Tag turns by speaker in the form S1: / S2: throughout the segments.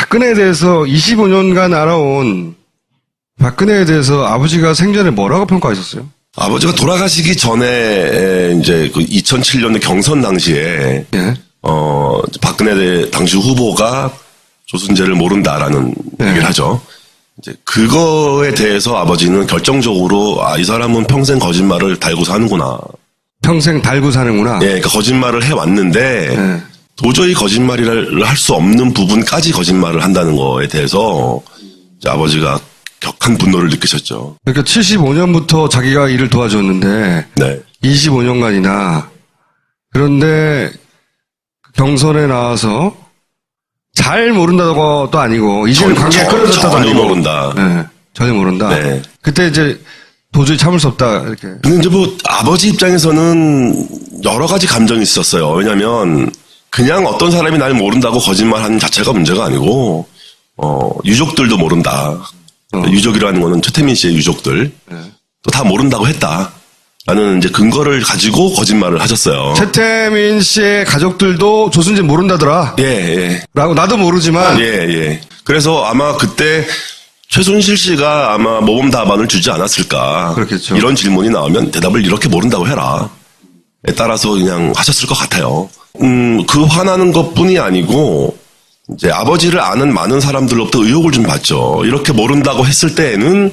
S1: 박근혜에 대해서 25년간 알아온 박근혜에 대해서 아버지가 생전에 뭐라고 평가하셨어요?
S2: 아버지가 돌아가시기 전에 이제 그 2007년 경선 당시에
S1: 예.
S2: 박근혜 당시 후보가 조순재를 모른다라는 얘기를 하죠. 이제 그거에 대해서 아버지는 결정적으로 이 사람은 평생 거짓말을 달고 사는구나.
S1: 평생 달고 사는구나.
S2: 예, 그러니까 거짓말을 해왔는데
S1: 예.
S2: 도저히 거짓말을 할 수 없는 부분까지 거짓말을 한다는 거에 대해서 이제 아버지가 격한 분노를 느끼셨죠.
S1: 그러니까 75년부터 자기가 일을 도와줬는데
S2: 네.
S1: 25년간이나 그런데 경선에 나와서 잘 모른다고도 아니고 이제는 관계가 끊어졌다도
S2: 전혀
S1: 아니고
S2: 모른다.
S1: 네, 전혀 모른다.
S2: 네.
S1: 그때 이제 도저히 참을 수 없다 이렇게.
S2: 근데 이제 뭐 아버지 입장에서는 여러 가지 감정이 있었어요. 왜냐면 그냥 어떤 사람이 날 모른다고 거짓말하는 자체가 문제가 아니고 유족들도 모른다. 유족이라는 거는 최태민 씨의 유족들 또 다 모른다고 했다. 라는 이제 근거를 가지고 거짓말을 하셨어요.
S1: 최태민 씨의 가족들도 조순재 모른다더라.
S2: 예.
S1: 라고 나도 모르지만
S2: 예. 그래서 아마 그때 최순실 씨가 아마 모범 답안을 주지 않았을까.
S1: 그렇겠죠.
S2: 이런 질문이 나오면 대답을 이렇게 모른다고 해라. 에 따라서 그냥 하셨을 것 같아요. 그 화나는 것 뿐이 아니고, 이제 아버지를 아는 많은 사람들로부터 의혹을 좀 받죠. 이렇게 모른다고 했을 때에는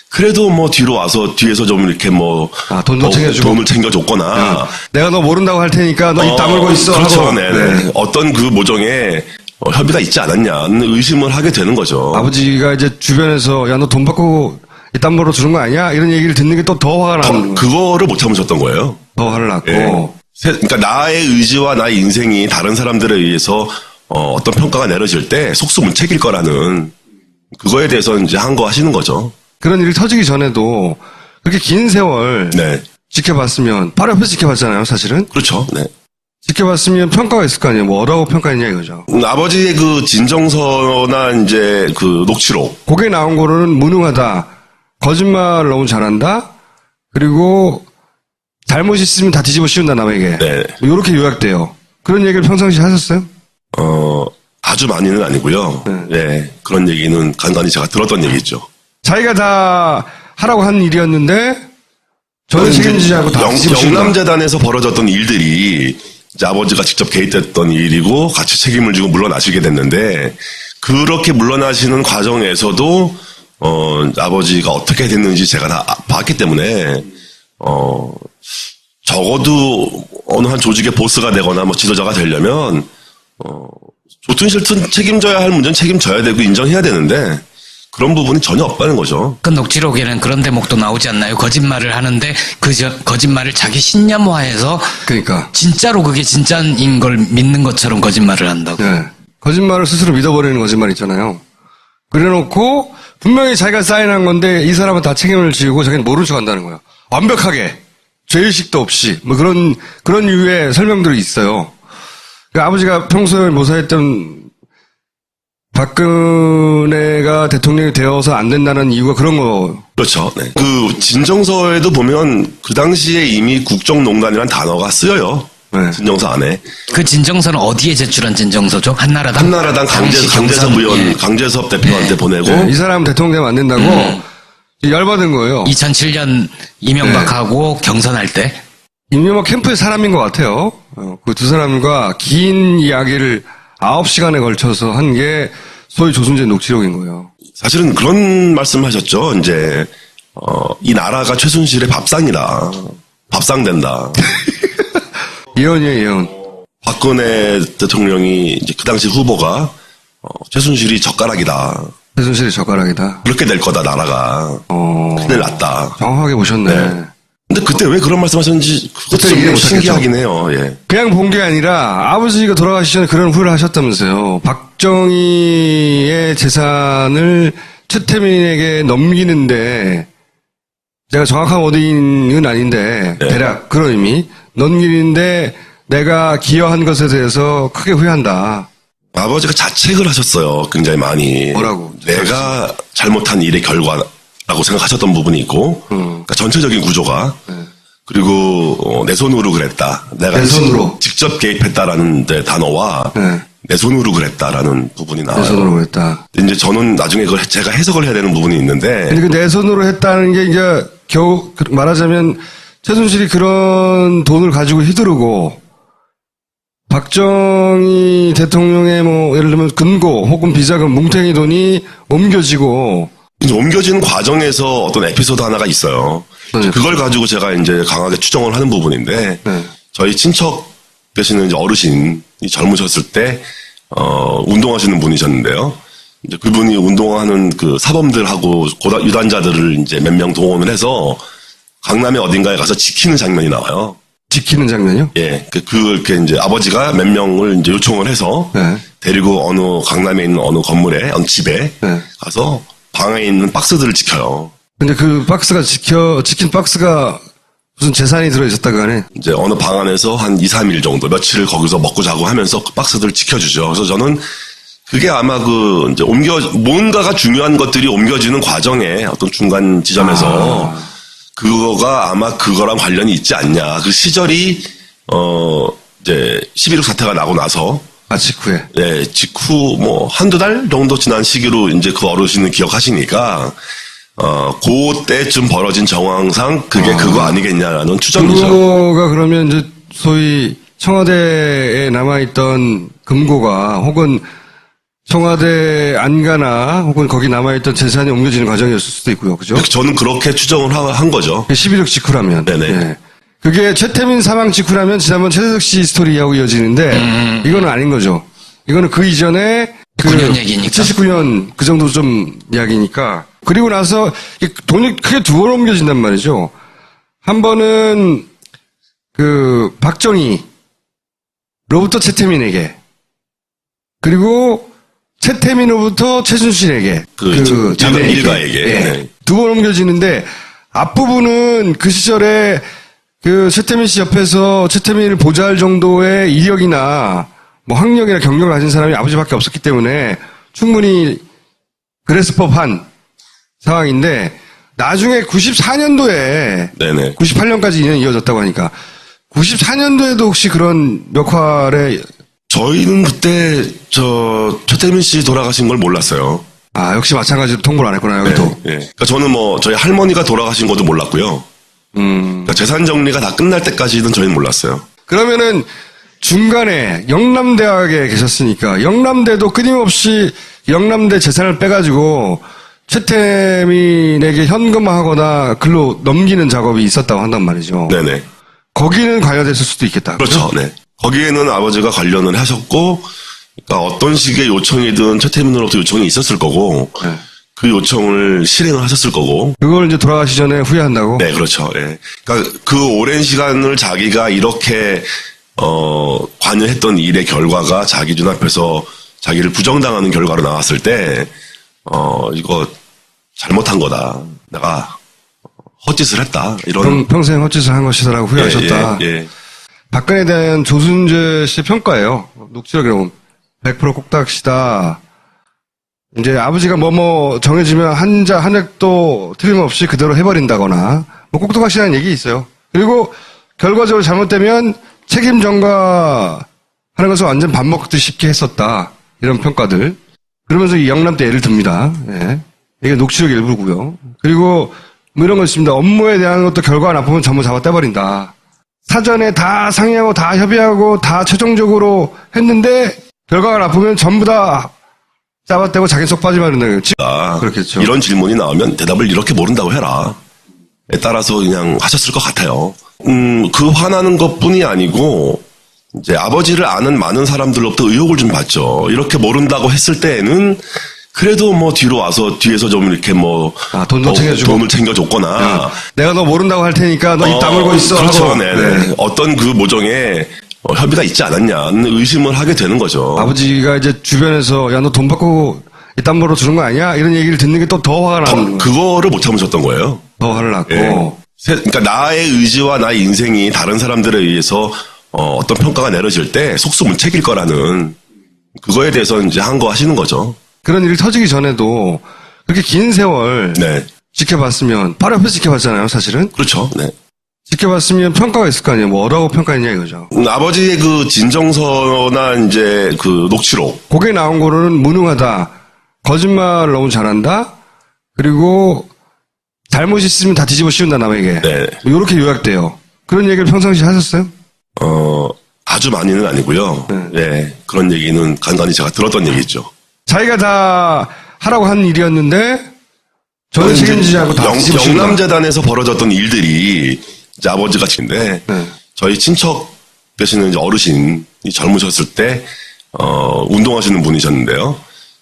S2: 그래도 뭐 뒤로 와서 뒤에서 좀 이렇게
S1: 돈도 챙겨주고.
S2: 돈을 챙겨줬거나.
S1: 내가 너 모른다고 할 테니까 너 입 다물고 있어.
S2: 그렇죠.
S1: 하고.
S2: 네. 어떤 그 모종의 협의가 있지 않았냐는 의심을 하게 되는 거죠.
S1: 아버지가 이제 주변에서 야 너 돈 받고 이딴 벌어 주는 거 아니야? 이런 얘기를 듣는 게 또 더 화가 나는 거예요.
S2: 그거를 못 참으셨던 거예요.
S1: 더 화를 났고.
S2: 예. 그러니까 나의 의지와 나의 인생이 다른 사람들에 의해서 어떤 평가가 내려질 때 속수무책일 거라는 그거에 대해서 이제 항거하시는 거죠.
S1: 그런 일이 터지기 전에도 그렇게 긴 세월
S2: 네.
S1: 지켜봤으면 바로 옆에서 지켜봤잖아요, 사실은.
S2: 그렇죠. 네.
S1: 지켜봤으면 평가가 있을 거 아니에요. 뭐라고 평가했냐 이거죠.
S2: 아버지의 그 진정서나 이제 그 녹취록.
S1: 거기에 나온 거로는 무능하다. 거짓말을 너무 잘한다. 그리고 잘못 있으면 다 뒤집어 씌운다 남에게.
S2: 네.
S1: 이렇게 요약돼요. 그런 얘기를 평상시에 하셨어요?
S2: 아주 많이는 아니고요. 네. 그런 얘기는 간간히 제가 들었던 얘기죠.
S1: 자기가 다 하라고 한 일이었는데 저는 책임지지 않고 다 뒤집어 씌운다.
S2: 영남재단에서 벌어졌던 일들이 이제 아버지가 직접 개입됐던 일이고 같이 책임을 지고 물러나시게 됐는데 그렇게 물러나시는 과정에서도 아버지가 어떻게 됐는지 제가 다 봤기 때문에 적어도 어느 한 조직의 보스가 되거나 뭐 지도자가 되려면 좋든 싫든 책임져야 할 문제는 책임져야 되고 인정해야 되는데 그런 부분이 전혀 없다는 거죠.
S3: 그 녹취록에는 그런 대목도 나오지 않나요? 거짓말을 하는데 거짓말을 자기 신념화해서
S1: 그러니까.
S3: 진짜로 그게 진짜인 걸 믿는 것처럼 거짓말을 한다고.
S1: 네. 거짓말을 스스로 믿어버리는 거짓말 있잖아요. 그래놓고 분명히 자기가 사인한 건데 이 사람은 다 책임을 지고 자기는 모른 척 한다는 거예요. 완벽하게. 죄의식도 없이. 뭐 그런 유의 설명들이 있어요. 그러니까 아버지가 평소에 모사했던 박근혜가 대통령이 되어서 안 된다는 이유가 그런 거.
S2: 그렇죠. 네. 그 진정서에도 보면 그 당시에 이미 국정농단이라는 단어가 쓰여요.
S1: 네.
S2: 진정서 안에.
S3: 그 진정서는 어디에 제출한 진정서죠? 한나라당?
S2: 한나라당
S3: 당시
S2: 강재섭
S3: 경선,
S2: 의원,
S3: 예.
S2: 강재섭 대표한테 보내고.
S1: 네. 이 사람 대통령 되면 안 된다고 열받은 거예요.
S3: 2007년 이명박하고 경선할 때.
S1: 이명박 캠프의 사람인 것 같아요. 그 두 사람과 긴 이야기를 9시간에 걸쳐서 한 게 소위 조순재 녹취록인 거예요.
S2: 사실은 그런 말씀 하셨죠. 이제, 이 나라가 최순실의 밥상이다. 밥상 된다.
S1: 예언이에요, 예언.
S2: 박근혜 대통령이 이제 그 당시 후보가, 최순실이 젓가락이다.
S1: 최순실의 젓가락이다.
S2: 그렇게 될 거다, 나라가. 큰일 났다.
S1: 정확하게 보셨네.
S2: 네. 근데 그때 왜 그런 말씀 하셨는지 그것도
S1: 그때 이해
S2: 좀
S1: 못하겠죠.
S2: 신기하긴 해요. 예.
S1: 그냥 본 게 아니라 아버지가 돌아가시기 전에 그런 후회를 하셨다면서요. 박정희의 재산을 최태민에게 넘기는데 제가 정확한 워딩은 아닌데
S2: 네.
S1: 대략 그런 의미 넘기는데 내가 기여한 것에 대해서 크게 후회한다.
S2: 아버지가 자책을 하셨어요. 굉장히 많이.
S1: 뭐라고?
S2: 내가 잘못한 일의 결과라고 생각하셨던 부분이 있고, 그러니까 전체적인 구조가, 그리고 내 손으로 그랬다. 내가
S1: 내 손으로.
S2: 직접 개입했다라는 데 단어와,
S1: 네.
S2: 내 손으로 그랬다라는 부분이 나와요.
S1: 내 손으로 했다.
S2: 이제 저는 나중에 그걸 제가 해석을 해야 되는 부분이 있는데
S1: 근데 그 내 손으로 했다는 게 이제 겨우 말하자면 최순실이 그런 돈을 가지고 휘두르고 박정희 대통령의 뭐 예를 들면 금고 혹은 비자금 뭉탱이 돈이 옮겨지고
S2: 이제 옮겨지는 과정에서 어떤 에피소드 하나가 있어요.
S1: 네.
S2: 그걸 가지고 제가 이제 강하게 추정을 하는 부분인데
S1: 네.
S2: 저희 친척 되시는 이제 어르신이 젊으셨을 때 운동하시는 분이셨는데요. 이제 그분이 운동하는 그 사범들하고 유단자들을 이제 몇 명 동원을 해서 강남의 어딘가에 가서 지키는 장면이 나와요.
S1: 지키는 장면이요?
S2: 예, 그렇게 이제 아버지가 몇 명을 이제 요청을 해서
S1: 네.
S2: 데리고 강남에 있는 어느 건물에, 어느 집에
S1: 네.
S2: 가서 방에 있는 박스들을 지켜요.
S1: 근데 그 박스가 지킨 박스가 무슨 재산이 들어있었다고 하네.
S2: 이제 어느 방 안에서 한 2, 3일 정도, 며칠을 거기서 먹고 자고 하면서 그 박스들을 지켜주죠. 그래서 저는 그게 아마 이제 뭔가가 중요한 것들이 옮겨지는 과정에 어떤 중간 지점에서 그거가 아마 그거랑 관련이 있지 않냐. 그 시절이, 이제 11.6 사태가 나고 나서
S1: 직후에.
S2: 네, 직후 한두 달 정도 지난 시기로 이제 그 어르신은 기억하시니까 그때쯤 벌어진 정황상 그게 그거 아니겠냐라는 추정이죠.
S1: 금고가 그러면 이제 소위 청와대에 남아있던 금고가 혹은 청와대 안가나 혹은 거기 남아있던 재산이 옮겨지는 과정이었을 수도 있고요. 그죠?
S2: 저는 그렇게 추정을 한 거죠.
S1: 11.6 직후라면.
S2: 네네.
S1: 예. 그게 최태민 사망 직후라면 지난번 최재석 씨 스토리하고 이어지는데 이거는 아닌 거죠. 이거는 그 이전에
S3: 9년 얘기니까.
S1: 79년 그 정도 좀 이야기니까. 그리고 나서 돈이 크게 두 번 옮겨진단 말이죠. 한 번은 박정희로부터 최태민에게, 그리고 최태민으로부터 최순실에게, 자매에게.
S2: 일가에게.
S1: 예.
S2: 네.
S1: 두 번 옮겨지는데 앞부분은 그 시절에 최태민 씨 옆에서 최태민을 보좌할 정도의 이력이나 뭐 학력이나 경력을 가진 사람이 아버지밖에 없었기 때문에 충분히 그랬을 법한 상황인데 나중에 94년도에
S2: 네네.
S1: 98년까지 인연이 이어졌다고 하니까 94년도에도 혹시 그런 역할에
S2: 저희는 그때 최태민 씨 돌아가신 걸 몰랐어요.
S1: 역시 마찬가지로 통보를 안 했구나 여기도.
S2: 예. 그러니까 저는 저희 할머니가 돌아가신 것도 몰랐고요. 그러니까 재산 정리가 다 끝날 때까지는 저희는 몰랐어요.
S1: 그러면은 중간에 영남대학에 계셨으니까 영남대도 끊임없이 영남대 재산을 빼가지고 최태민에게 현금화하거나 글로 넘기는 작업이 있었다고 한단 말이죠.
S2: 네네.
S1: 거기는 관여됐을 수도 있겠다.
S2: 그렇죠. 네. 거기에는 아버지가 관련을 하셨고, 그러니까 어떤 식의 요청이든 최태민으로부터 요청이 있었을 거고,
S1: 네.
S2: 그 요청을 실행을 하셨을 거고.
S1: 그걸 이제 돌아가시 전에 후회한다고?
S2: 네, 그렇죠. 예. 그러니까 그 오랜 시간을 자기가 이렇게 관여했던 일의 결과가 자기 눈앞에서 자기를 부정당하는 결과로 나왔을 때, 이거 잘못한 거다. 내가 헛짓을 했다. 이런.
S1: 평생 헛짓을 한 것이다라고 후회하셨다.
S2: 예.
S1: 박근혜에 대한 조순재 씨의 평가예요. 녹취록에 보면 100% 꼭딱시다. 이제 아버지가 정해지면 한 획도 틀림없이 그대로 해버린다거나 꼭딱시다는 얘기 있어요. 그리고 결과적으로 잘못되면 책임 전가하는 것을 완전 밥 먹듯이 쉽게 했었다. 이런 평가들. 그러면서 이 영남 때 예를 듭니다. 예. 이게 녹취록 일부고요. 그리고 이런 거 있습니다. 업무에 대한 것도 결과가 나쁘면 전부 잡아 떼버린다. 사전에 다 상의하고 다 협의하고 다 최종적으로 했는데 결과가 나쁘면 전부 다 잡아떼고 자기 속 빠지면 된다. 그렇겠죠.
S2: 이런 질문이 나오면 대답을 이렇게 모른다고 해라. 에 따라서 그냥 하셨을 것 같아요. 그 화나는 것뿐이 아니고 이제 아버지를 아는 많은 사람들로부터 의혹을 좀 받죠. 이렇게 모른다고 했을 때에는 그래도 뒤로 와서 뒤에서 좀 이렇게
S1: 돈도 챙겨주고
S2: 돈을 챙겨줬거나
S1: 내가 너 모른다고 할 테니까 너 입 다물고 있어.
S2: 그렇죠.
S1: 하고.
S2: 네. 어떤 그 모종의 협의가 있지 않았냐는 의심을 하게 되는 거죠.
S1: 아버지가 이제 주변에서 야 너 돈 받고 이딴 벌어 주는 거 아니야? 이런 얘기를 듣는 게 또 더 화가 나는 거예요.
S2: 그거를 못 참으셨던 거예요.
S1: 더 화를 났고.
S2: 예. 그러니까 나의 의지와 나의 인생이 다른 사람들에 의해서 어떤 평가가 내려질 때 속수무책일 거라는 그거에 대해서 이제 항거하시는 거죠.
S1: 그런 일이 터지기 전에도 그렇게 긴 세월
S2: 네.
S1: 지켜봤으면 바로 옆에서 지켜봤잖아요, 사실은.
S2: 그렇죠. 네.
S1: 지켜봤으면 평가가 있을 거 아니에요. 뭐라고 평가했냐 이거죠.
S2: 아버지의 그 진정서나 이제 그 녹취록.
S1: 거기에 나온 거로는 무능하다. 거짓말 너무 잘한다. 그리고 잘못이 있으면 다 뒤집어 씌운다 남에게.
S2: 네.
S1: 이렇게 요약돼요. 그런 얘기를 평상시에 하셨어요?
S2: 아주 많이는 아니고요. 네. 그런 얘기는 간간히 제가 들었던 얘기죠.
S1: 자기가 다 하라고 한 일이었는데 저는 책임지지 않고 다 뒤집어 씌운다.
S2: 영남재단에서 벌어졌던 일들이 이제 아버지가 친데
S1: 네.
S2: 저희 친척 되시는 이제 어르신이 젊으셨을 때 운동하시는 분이셨는데요.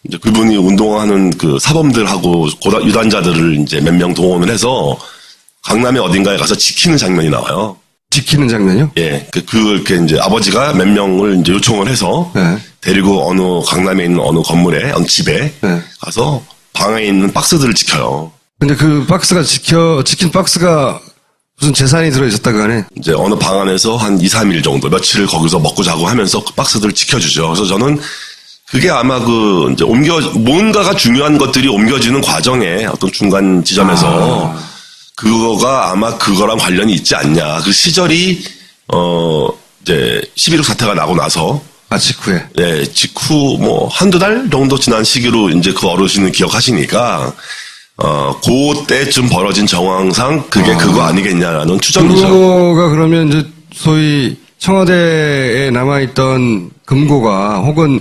S2: 이제 그분이 운동하는 그 사범들하고 유단자들을 이제 몇 명 동원을 해서 강남의 어딘가에 가서 지키는 장면이 나와요.
S1: 지키는 장면이요?
S2: 예, 그렇게 이제 아버지가 몇 명을 이제 요청을 해서
S1: 네.
S2: 데리고 강남에 있는 어느 건물에, 어느 집에
S1: 네.
S2: 가서 방에 있는 박스들을 지켜요.
S1: 근데 그 박스가 지킨 박스가 무슨 재산이 들어있었다 그 안에?
S2: 이제 어느 방 안에서 한 2, 3일 정도, 며칠을 거기서 먹고 자고 하면서 그 박스들을 지켜주죠. 그래서 저는 그게 아마 이제 뭔가가 중요한 것들이 옮겨지는 과정에 어떤 중간 지점에서 그거가 아마 그거랑 관련이 있지 않냐. 그 시절이, 이제 11.6 사태가 나고 나서
S1: 직후에.
S2: 네, 직후 한두 달 정도 지난 시기로 이제 그 어르신은 기억하시니까, 그때쯤 벌어진 정황상 그게 그거 아니겠냐라는 추정이죠.
S1: 그거가 그러면 이제 소위 청와대에 남아있던 금고가 혹은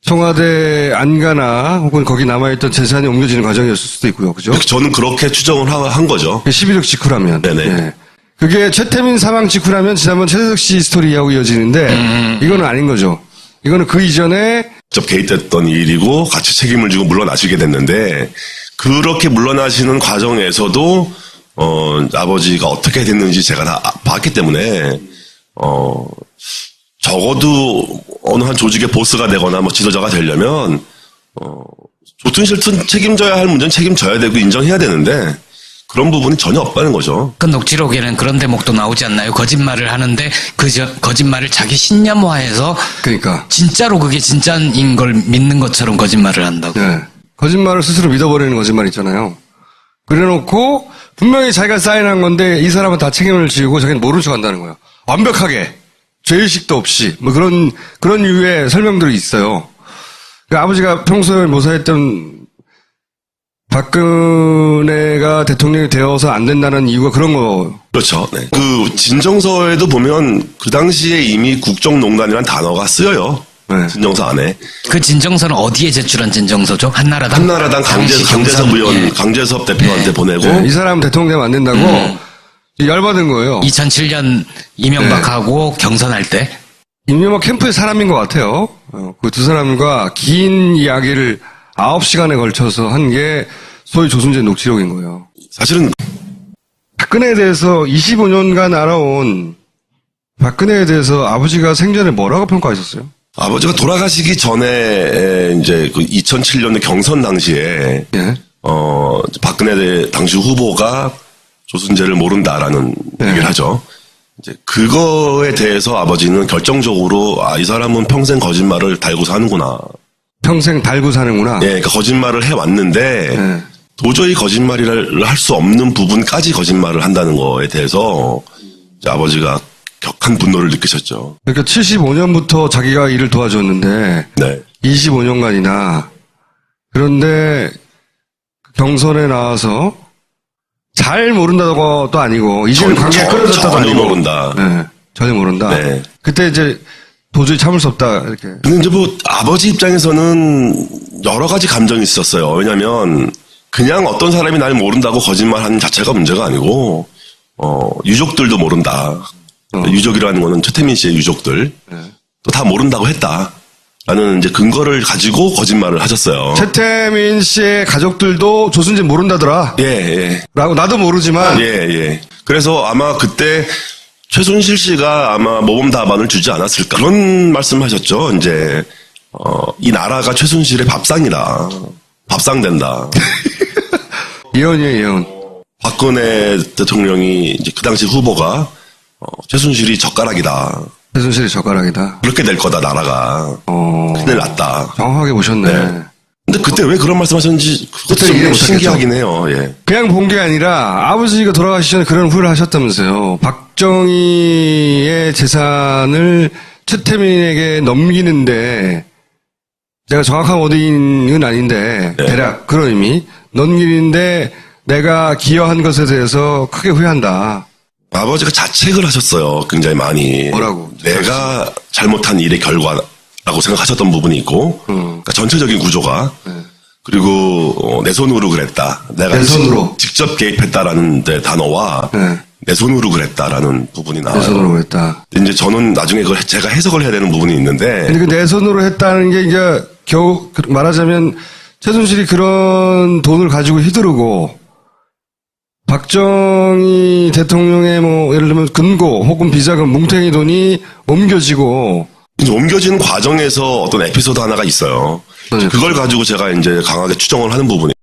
S1: 청와대 안가나 혹은 거기 남아있던 재산이 옮겨지는 과정이었을 수도 있고요. 그죠?
S2: 저는 그렇게 추정을 한 거죠.
S1: 11.6 직후라면.
S2: 네네.
S1: 예. 그게 최태민 사망 직후라면 지난번 최재석 씨 스토리하고 이어지는데 이거는 아닌 거죠. 이거는 그 이전에
S2: 직접 개입됐던 일이고 같이 책임을 지고 물러나시게 됐는데 그렇게 물러나시는 과정에서도 아버지가 어떻게 됐는지 제가 다 봤기 때문에 적어도 어느 한 조직의 보스가 되거나 지도자가 되려면 좋든 싫든 책임져야 할 문제는 책임져야 되고 인정해야 되는데 그런 부분이 전혀 없다는 거죠.
S3: 그 녹취록에는 그런 대목도 나오지 않나요? 거짓말을 하는데 거짓말을 자기 신념화해서
S1: 그러니까
S3: 진짜로 그게 진짜인 걸 믿는 것처럼 거짓말을 한다고.
S1: 네. 거짓말을 스스로 믿어버리는 거짓말 있잖아요. 그래놓고 분명히 자기가 사인한 건데 이 사람은 다 책임을 지우고 자기는 모른 척 한다는 거예요. 완벽하게 죄의식도 없이 그런 유의 설명들이 있어요. 그 아버지가 평소에 모사했던 박근혜가 대통령이 되어서 안 된다는 이유가 그런 거.
S2: 그렇죠. 네. 그 진정서에도 보면 그 당시에 이미 국정농단이라는 단어가 쓰여요.
S1: 네.
S2: 진정서 안에.
S3: 그 진정서는 어디에 제출한 진정서죠? 한나라당
S2: 당시 강재섭 의원,
S3: 예.
S2: 강재섭 대표한테 보내고.
S1: 이 사람 대통령 되면 안 된다고 열받은 거예요.
S3: 2007년 이명박하고 경선할 때.
S1: 이명박 캠프의 사람인 것 같아요. 그 두 사람과 긴 이야기를 9시간에 걸쳐서 한 게 소위 조순재 녹취록인 거예요.
S2: 사실은
S1: 박근혜에 대해서 25년간 알아온 박근혜에 대해서 아버지가 생전에 뭐라고 평가하셨어요?
S2: 아버지가 돌아가시기 전에 이제 그 2007년의 경선 당시에
S1: 예.
S2: 박근혜 당시 후보가 조순재를 모른다라는
S1: 네.
S2: 얘기를 하죠. 이제 그거에 대해서 아버지는 결정적으로 이 사람은 평생 거짓말을 달고 사는구나.
S1: 평생 달고 사는구나.
S2: 예, 그러니까 거짓말을 해왔는데
S1: 예.
S2: 도저히 거짓말을 할 수 없는 부분까지 거짓말을 한다는 거에 대해서 이제 아버지가 격한 분노를 느끼셨죠.
S1: 그러니까 75년부터 자기가 일을 도와줬는데
S2: 네.
S1: 25년간이나 그런데 경선에 나와서 잘 모른다고 또 아니고 이제는 관계가 끊어졌다도
S2: 전혀
S1: 아니고
S2: 모른다.
S1: 네, 전혀 모른다.
S2: 네.
S1: 그때 이제 도저히 참을 수 없다 이렇게.
S2: 근데 이제 아버지 입장에서는 여러 가지 감정이 있었어요. 왜냐면 그냥 어떤 사람이 날 모른다고 거짓말하는 자체가 문제가 아니고 유족들도 모른다. 유족이라는 거는 최태민 씨의 유족들 또 다 모른다고 했다라는 이제 근거를 가지고 거짓말을 하셨어요.
S1: 최태민 씨의 가족들도 조순재 모른다더라.
S2: 예.
S1: 라고 나도 모르지만
S2: 예. 그래서 아마 그때 최순실 씨가 아마 모범 답안을 주지 않았을까 그런 말씀하셨죠. 이제 이 나라가 최순실의 밥상이다. 밥상 된다.
S1: 예언이에요, 예언.
S2: 박근혜 대통령이 이제 그 당시 후보가 최순실이 젓가락이다.
S1: 최순실이 젓가락이다.
S2: 그렇게 될 거다 나라가. 큰일 났다.
S1: 정확하게 보셨네.
S2: 네. 근데 그때 왜 그런 말씀하셨는지 그것도
S1: 그때 이해
S2: 좀
S1: 못하겠죠.
S2: 신기하긴 해요. 예.
S1: 그냥 본 게 아니라 아버지가 돌아가시기 전에 그런 후회를 하셨다면서요. 박정희의 재산을 최태민에게 넘기는데 제가 정확한 워딩은 아닌데
S2: 네.
S1: 대략 그런 의미 넘기는데 내가 기여한 것에 대해서 크게 후회한다.
S2: 아버지가 자책을 하셨어요. 굉장히 많이.
S1: 뭐라고?
S2: 내가 잘못한 일의 결과라고 생각하셨던 부분이 있고, 그러니까 전체적인 구조가. 그리고 내 손으로 그랬다. 내가
S1: 내 손으로.
S2: 직접 개입했다라는 단어와
S1: 네.
S2: 내 손으로 그랬다라는 부분이 나와요.
S1: 내 손으로 했다.
S2: 이제 저는 나중에 그걸 제가 해석을 해야 되는 부분이 있는데,
S1: 근데 그 내 손으로 했다는 게 이제 겨우 말하자면 최순실이 그런 돈을 가지고 휘두르고 박정희 대통령의 뭐 예를 들면 금고 혹은 비자금 뭉탱이 돈이 옮겨지고
S2: 이제 옮겨지는 과정에서 어떤 에피소드 하나가 있어요.
S1: 네.
S2: 그걸 가지고 제가 이제 강하게 추정을 하는 부분이